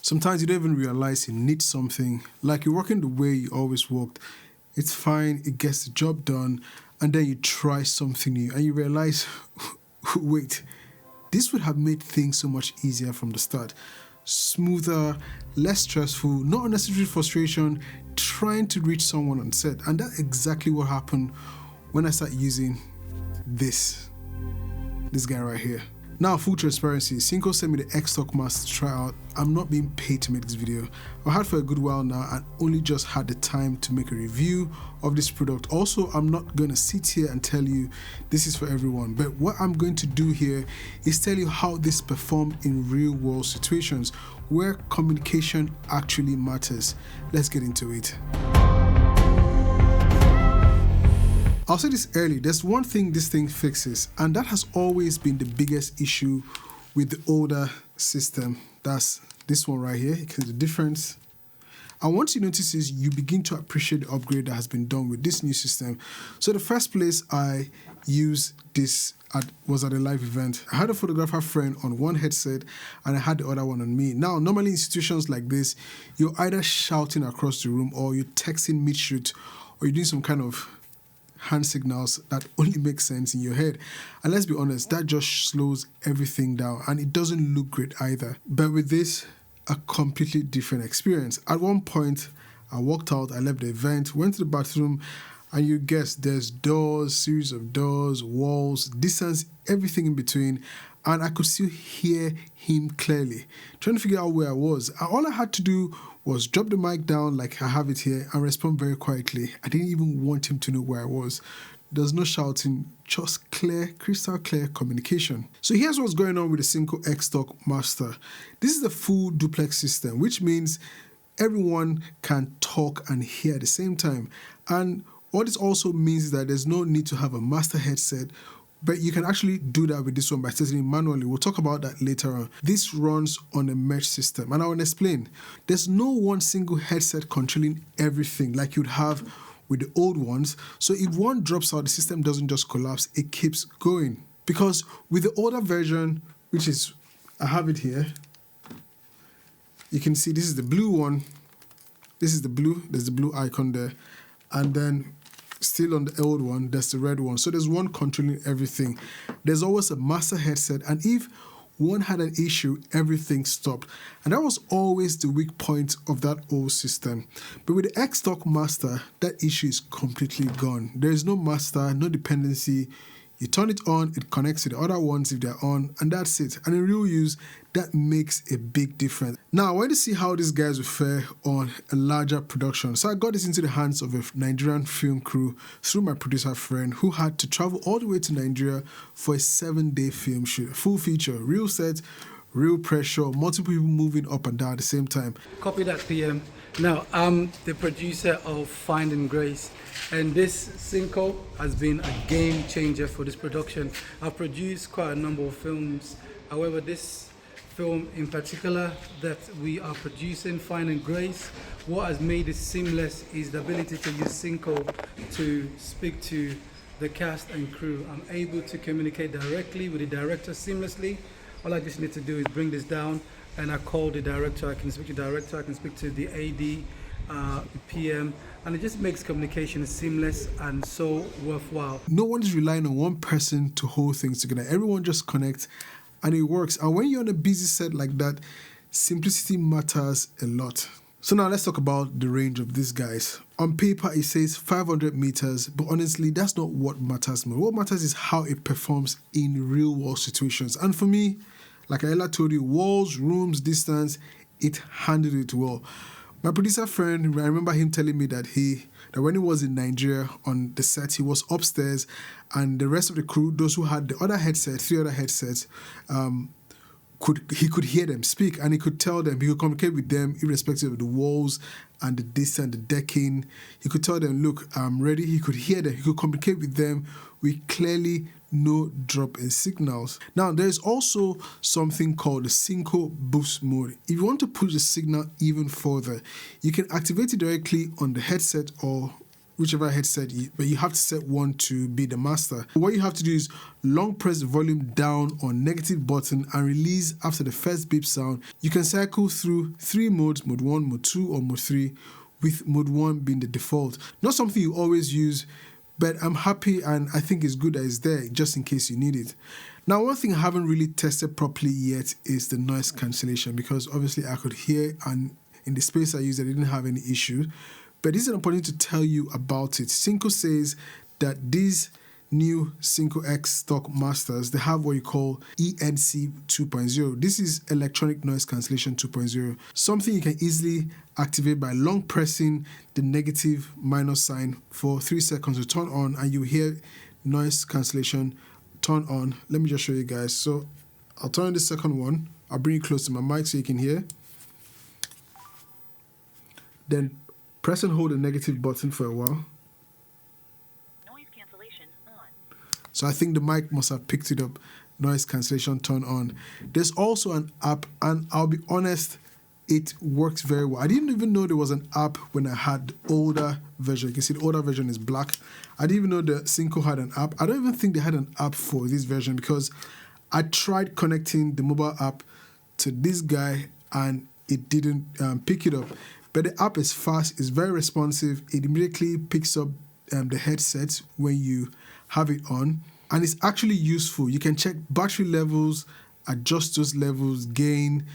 Sometimes you don't even realize you need something, like you're working the way you always worked. It's fine, it gets the job done, and then you try something new and you realize, wait, this would have made things so much easier from the start. Smoother, less stressful, not unnecessary frustration, trying to reach someone on set. And that's exactly what happened when I started using this guy right here. Now, full transparency, Synco sent me the Xtalk Master to try out. I'm not being paid to make this video. I've had for a good while now and only just had the time to make a review of this product. Also, I'm not going to sit here and tell you this is for everyone, but what I'm going to do here is tell you how this performed in real world situations where communication actually matters. Let's get into it. I'll say this early, there's one thing this thing fixes, and that has always been the biggest issue with the older system. That's this one right here. You can see the difference. And once you notice this, you begin to appreciate the upgrade that has been done with this new system. So the first place I used this was at a live event. I had a photographer friend on one headset and I had the other one on me. Now, normally in situations like this, you're either shouting across the room or you're texting mid-shoot or you're doing some kind of hand signals that only make sense in your head. And let's be honest, that just slows everything down and it doesn't look great either. But with this, a completely different experience. At one point, I walked out, I left the event, went to the bathroom, and you guess there's doors, series of doors, walls, distance, everything in between, and I could still hear him clearly, trying to figure out where I was. And all I had to do was drop the mic down like I have it here and respond very quietly. I didn't even want him to know where I was. There's no shouting, just clear, crystal clear communication. So here's what's going on with the Synco Xtalk Master. This is the full duplex system, which means everyone can talk and hear at the same time. And what this also means is that there's no need to have a master headset, but you can actually do that with this one by setting it manually. We'll talk about that later on. This runs on a mesh system, and I will explain. There's no one single headset controlling everything like you'd have with the old ones. So if one drops out, the system doesn't just collapse, it keeps going. Because with the older version, which is, I have it here, you can see this is the blue one. This is the blue, there's the blue icon there. And then still on the old one, there's the red one. So there's one controlling everything. There's always a master headset, and if one had an issue, everything stopped. And that was always the weak point of that old system. But with the Xtalk Master, that issue is completely gone. There is no master, no dependency. You turn it on, it connects to the other ones if they're on, and that's it. And in real use, that makes a big difference. Now, I want to see how these guys will fare on a larger production. So I got this into the hands of a Nigerian film crew through my producer friend who had to travel all the way to Nigeria for a 7-day film shoot. Full feature, real set, real pressure, multiple people moving up and down at the same time. Copy that, PM. Now, I'm the producer of Finding Grace, and this Synco has been a game changer for this production. I've produced quite a number of films. However, this film in particular that we are producing, Finding Grace, what has made it seamless is the ability to use Synco to speak to the cast and crew. I'm able to communicate directly with the director seamlessly. All I just need to do is bring this down and I call the director. I can speak to the director, I can speak to the AD, the PM, and it just makes communication seamless and so worthwhile. No one is relying on one person to hold things together. Everyone just connects and it works. And when you're on a busy set like that, simplicity matters a lot. So now let's talk about the range of these guys. On paper, it says 500 meters, but honestly, that's not what matters more. What matters is how it performs in real world situations. And for me, like I told you, walls, rooms, distance, it handled it well. My producer friend, I remember him telling me that when he was in Nigeria on the set, he was upstairs and the rest of the crew, those who had the other headsets, 3 other headsets, he could hear them speak and he could tell them, he could communicate with them irrespective of the walls and the distance, the decking. He could tell them, look, I'm ready. He could hear them. He could communicate with them with clearly no drop in signals. Now, there's also something called the Synco Boost mode. If you want to push the signal even further, you can activate it directly on the headset or whichever headset, but you have to set one to be the master. What you have to do is long press the volume down on negative button and release after the first beep sound. You can cycle through 3 modes, mode 1, mode 2, or mode 3, with mode 1 being the default. Not something you always use, but I'm happy and I think it's good that it's there just in case you need it. Now, one thing I haven't really tested properly yet is the noise cancellation, because obviously I could hear, and in the space I used I didn't have any issue. But this is an opportunity to tell you about it. Synco says that these new Synco Xtalk Masters, they have what you call ENC 2.0. This is Electronic Noise Cancellation 2.0, something you can easily activate by long pressing the negative minus sign for 3 seconds to turn on, and you hear noise cancellation turn on. Let me just show you guys. So I'll turn on the second one. I'll bring it close to my mic so you can hear. Then press and hold the negative button for a while. Noise cancellation on. So I think the mic must have picked it up. Noise cancellation turn on. There's also an app, and I'll be honest, it works very well. I didn't even know there was an app when I had the older version. You can see the older version is black. I didn't even know the Synco had an app. I don't even think they had an app for this version, because I tried connecting the mobile app to this guy and it didn't pick it up. But the app is fast, it's very responsive. It immediately picks up the headset when you have it on, and it's actually useful. You can check battery levels, adjust those levels, gain,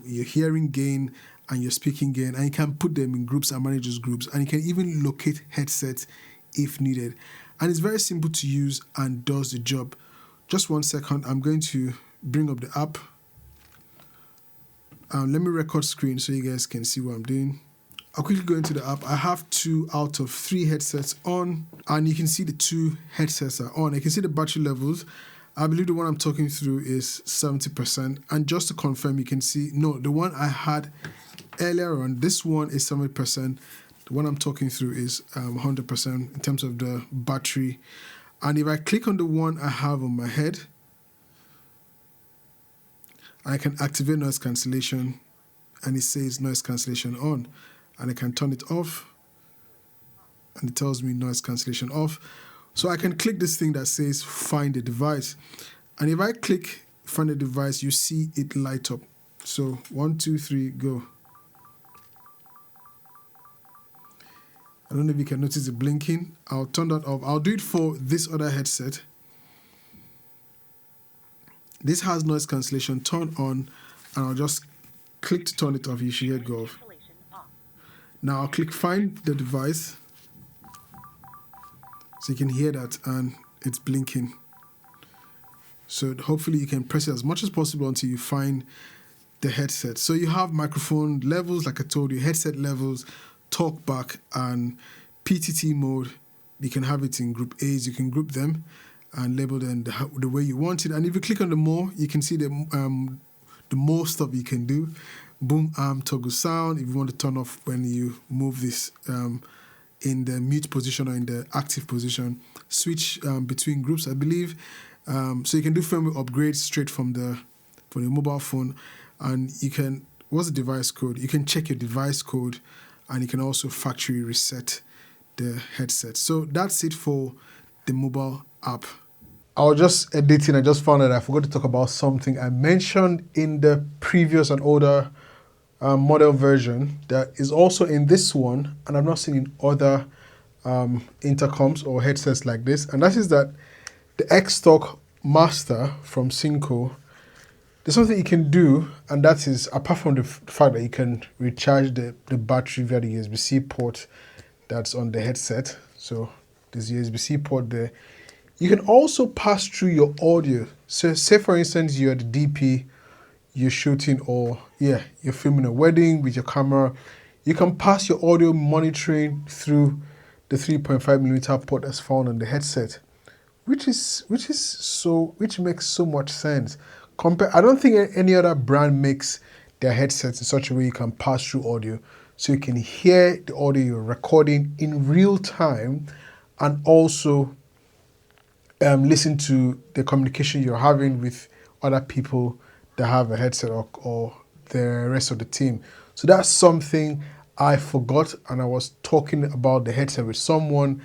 your hearing gain, and your speaking gain, and you can put them in groups and manage those groups, and you can even locate headsets if needed. And it's very simple to use and does the job. Just 1 second, I'm going to bring up the app. Let me record screen so you guys can see what I'm doing. I'll quickly go into the app. I have 2 out of 3 headsets on, and you can see the 2 headsets are on. You can see the battery levels. I believe the one I'm talking through is 70%. And just to confirm, you can see, no, the one I had earlier on, this one is 70%. The one I'm talking through is 100% in terms of the battery. And if I click on the one I have on my head, I can activate noise cancellation, and it says noise cancellation on, and I can turn it off, and it tells me noise cancellation off. So I can click this thing that says find the device, and if I click find the device, you see it light up. So 1, 2, 3, go. I don't know if you can notice it blinking. I'll turn that off. I'll do it for this other headset. This has noise cancellation turn on, and I'll just click to turn it off. You should hear it go off. Now I'll click find the device, so you can hear that, and it's blinking. So hopefully you can press it as much as possible until you find the headset. So you have microphone levels, like I told you, headset levels, talk back, and PTT mode. You can have it in group A's. You can group them and label them the way you want it. And if you click on the more, you can see the more stuff you can do. Boom arm toggle sound if you want to turn off when you move this in the mute position or in the active position. Switch between groups, I believe. So you can do firmware upgrades straight from the mobile phone, and you can, what's the device code? You can check your device code, and you can also factory reset the headset. So that's it for the mobile app. I was just editing. I just found that I forgot to talk about something I mentioned in the previous and older model version that is also in this one, and I've not seen in other intercoms or headsets like this, and that is that the Xtalk Master from Synco, there's something you can do, and that is, apart from the fact that you can recharge the battery via the USB-C port that's on the headset. So there's a USB-C port there. You can also pass through your audio. So say for instance you're the DP, you're shooting, or you're filming a wedding with your camera. You can pass your audio monitoring through the 3.5mm port that's found on the headset, which makes so much sense. I don't think any other brand makes their headsets in such a way you can pass through audio, so you can hear the audio you're recording in real time, and also listen to the communication you're having with other people that have a headset or the rest of the team. So that's something I forgot, and I was talking about the headset with someone,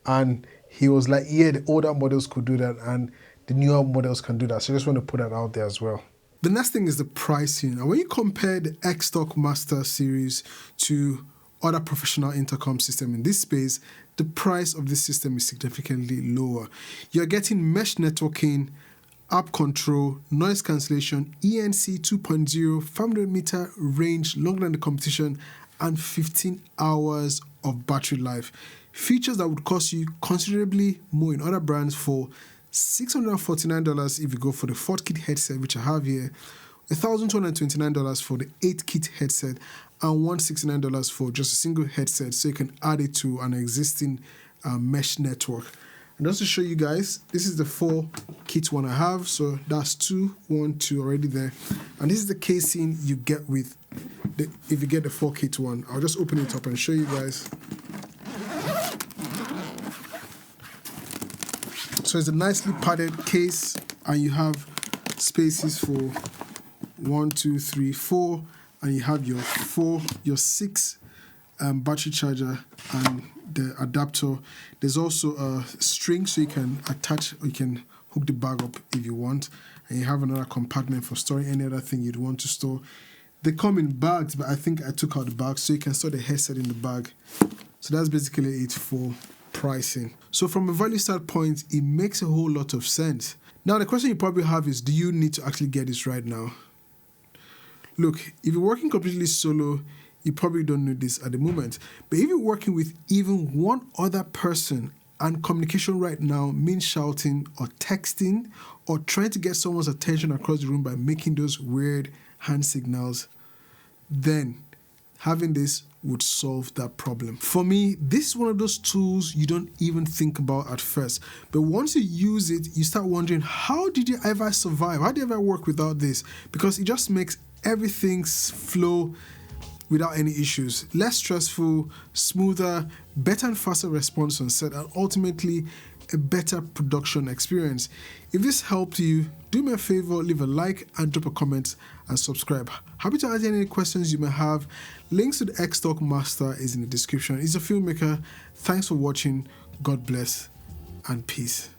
and he was like, yeah, the older models could do that and the newer models can do that. So I just want to put that out there as well. The next thing is the pricing. And when you compare the Xtalk Master series to other professional intercom system in this space, the price of this system is significantly lower. You're getting mesh networking, app control, noise cancellation, ENC 2.0, 500 meter range longer than the competition, and 15 hours of battery life. Features that would cost you considerably more in other brands for $649 if you go for the 4-kit headset, which I have here, $1,229 for the 8-kit headset, and $169 for just a single headset, so you can add it to an existing mesh network. And just to show you guys, this is the 4-kit one I have, so that's 2, 1, 2 already there. And this is the casing you get with if you get the 4-kit one. I'll just open it up and show you guys. So it's a nicely padded case, and you have spaces for 1, 2, 3, 4, and you have your 6 battery charger and the adapter. There's also a string so you can attach, or you can hook the bag up if you want, and you have another compartment for storing any other thing you'd want to store. They come in bags, but I think I took out the bag so you can store the headset in the bag. So that's basically it for pricing. So from a value standpoint, it makes a whole lot of sense. Now the question you probably have is, do you need to actually get this right now? Look, if you're working completely solo, you probably don't need this at the moment. But if you're working with even one other person, and communication right now means shouting or texting or trying to get someone's attention across the room by making those weird hand signals, then having this would solve that problem. For me, this is one of those tools you don't even think about at first. But once you use it, you start wondering, how did you ever survive? How did you ever work without this? Because it just makes everything flow without any issues. Less stressful, smoother, better and faster response on set, and ultimately a better production experience. If this helped you, do me a favor, leave a like and drop a comment and subscribe. Happy to answer any questions you may have. Links to the Xtalk Master is in the description. It's a Filmmaker. Thanks for watching. God bless and peace.